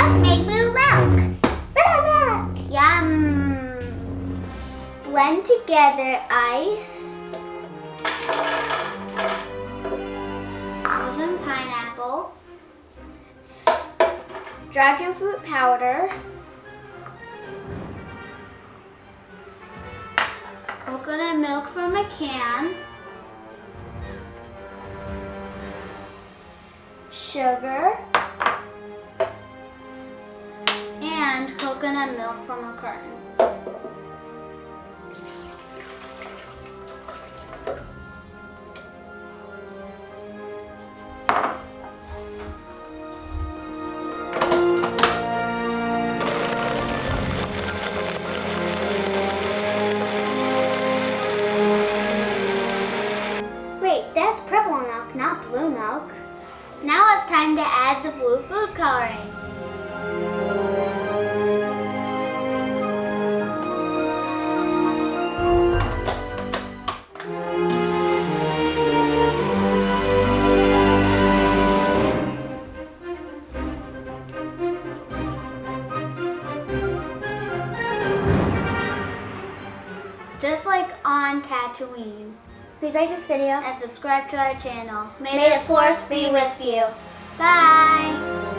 Let's make blue milk. Yum. Blend together ice, frozen pineapple, dragon fruit powder, coconut milk from a can, sugar, and coconut milk from a carton. Wait, that's purple milk, not blue milk. Now it's time to add the blue food coloring. Just like on Tatooine. Please like this video and subscribe to our channel. May the Force be with you. Bye!